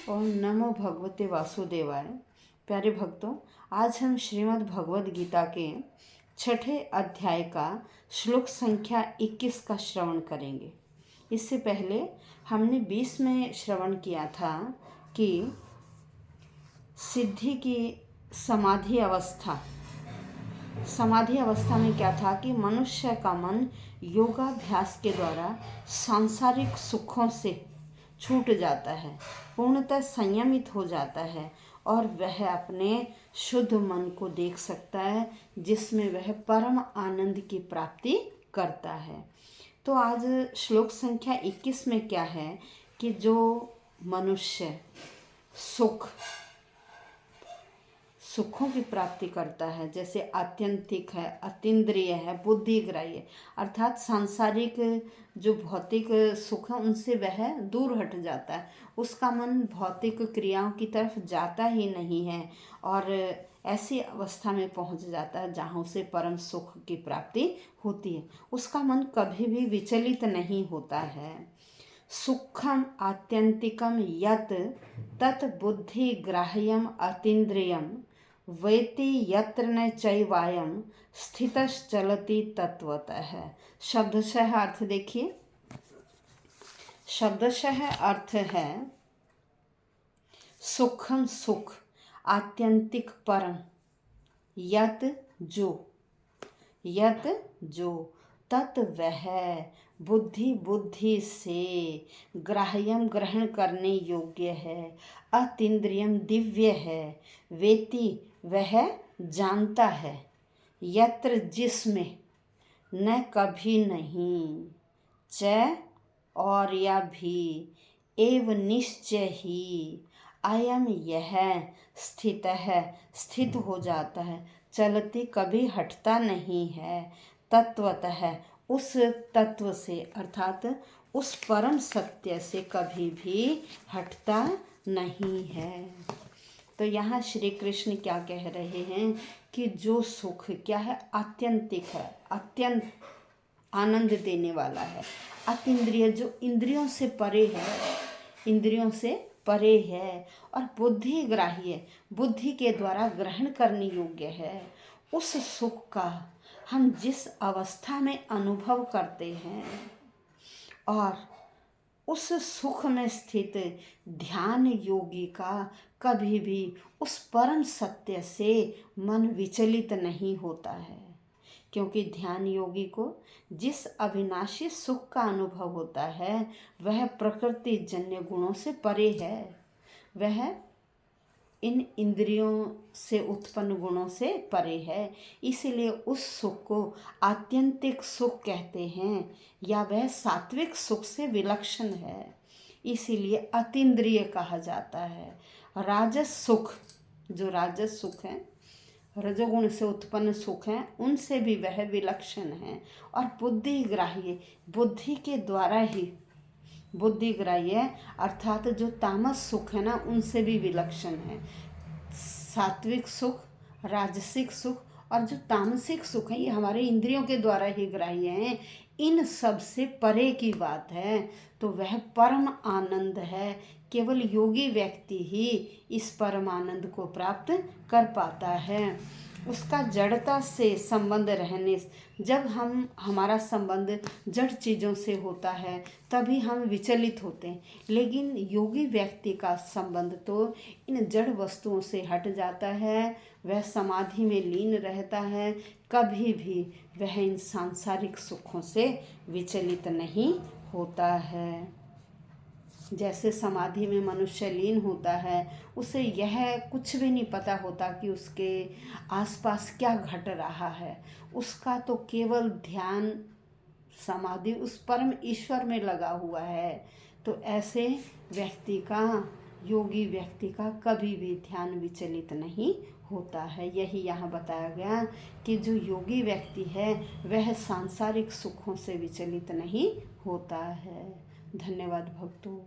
ओम नमो भगवते वासुदेवाय। प्यारे भक्तों, आज हम श्रीमद् भगवद गीता के छठे अध्याय का श्लोक संख्या 21 का श्रवण करेंगे। इससे पहले हमने 20 में श्रवण किया था कि सिद्धि की समाधि अवस्था में क्या था कि मनुष्य का मन योगाभ्यास के द्वारा सांसारिक सुखों से छूट जाता है, पूर्णतः संयमित हो जाता है और वह अपने शुद्ध मन को देख सकता है, जिसमें वह परम आनंद की प्राप्ति करता है। तो आज श्लोक संख्या 21 में क्या है कि जो मनुष्य सुखों की प्राप्ति करता है, जैसे आत्यंतिक है, अतीन्द्रिय है, बुद्धिग्राह्य है, अर्थात सांसारिक जो भौतिक सुख है उनसे वह दूर हट जाता है, उसका मन भौतिक क्रियाओं की तरफ जाता ही नहीं है और ऐसी अवस्था में पहुंच जाता है जहाँ उसे परम सुख की प्राप्ति होती है। उसका मन कभी भी विचलित नहीं होता है। सुखम आत्यंतिकम यत तत् बुद्धिग्राह्यम अतीन्द्रियम वेति यत्र न चैवायम स्थितश्चलति तत्वतः। शब्दशः अर्थ देखिए। शब्दशः अर्थ है सुखम सुख, आत्यंतिक परम, यत जो, तत् वह, बुद्धि से, ग्राह्यम ग्रहण करने योग्य है, अतीन्द्रियम दिव्य है, वेति वह जानता है, यत्र जिसमें, न कभी नहीं, च और या भी, एव निश्चय ही, अयम यह, स्थित हो जाता है, चलती कभी हटता नहीं है, तत्वतः उस तत्व से अर्थात उस परम सत्य से कभी भी हटता नहीं है। तो यहाँ श्री कृष्ण क्या कह रहे हैं कि जो सुख क्या है, आत्यंतिक है, अत्यंत आनंद देने वाला है, अतीन्द्रिय जो इंद्रियों से परे है और बुद्धिग्राह्य, बुद्धि के द्वारा ग्रहण करने योग्य है। उस सुख का हम जिस अवस्था में अनुभव करते हैं और उस सुख में स्थित ध्यान योगी का कभी भी उस परम सत्य से मन विचलित नहीं होता है, क्योंकि ध्यान योगी को जिस अविनाशी सुख का अनुभव होता है वह प्रकृति जन्य गुणों से परे है, वह इन इंद्रियों से उत्पन्न गुणों से परे है। इसीलिए उस सुख को आत्यंतिक सुख कहते हैं या वह सात्विक सुख से विलक्षण है, इसीलिए अतीन्द्रिय कहा जाता है। राजस सुख, जो राजस सुख है, रजोगुण से उत्पन्न सुख हैं, उनसे भी वह विलक्षण है। और बुद्धिग्राह्य, बुद्धि के द्वारा ही, बुद्धिग्राह्य अर्थात जो तामस सुख है ना, उनसे भी विलक्षण है। सात्विक सुख, राजसिक सुख और जो तामसिक सुख है, ये हमारे इंद्रियों के द्वारा ही ग्राह्य हैं, इन सब से परे की बात है। तो वह परम आनंद है, केवल योगी व्यक्ति ही इस परम आनंद को प्राप्त कर पाता है। उसका जड़ता से संबंध रहने, जब हमारा संबंध जड़ चीज़ों से होता है तभी हम विचलित होते हैं, लेकिन योगी व्यक्ति का संबंध तो इन जड़ वस्तुओं से हट जाता है, वह समाधि में लीन रहता है, कभी भी वह इन सांसारिक सुखों से विचलित नहीं होता है। जैसे समाधि में मनुष्य लीन होता है, उसे यह कुछ भी नहीं पता होता कि उसके आसपास क्या घट रहा है, उसका तो केवल ध्यान समाधि उस परम ईश्वर में लगा हुआ है। तो ऐसे व्यक्ति का, योगी व्यक्ति का कभी भी ध्यान विचलित नहीं होता है। यही यहाँ बताया गया कि जो योगी व्यक्ति है वह सांसारिक सुखों से विचलित नहीं होता है। धन्यवाद भक्तों।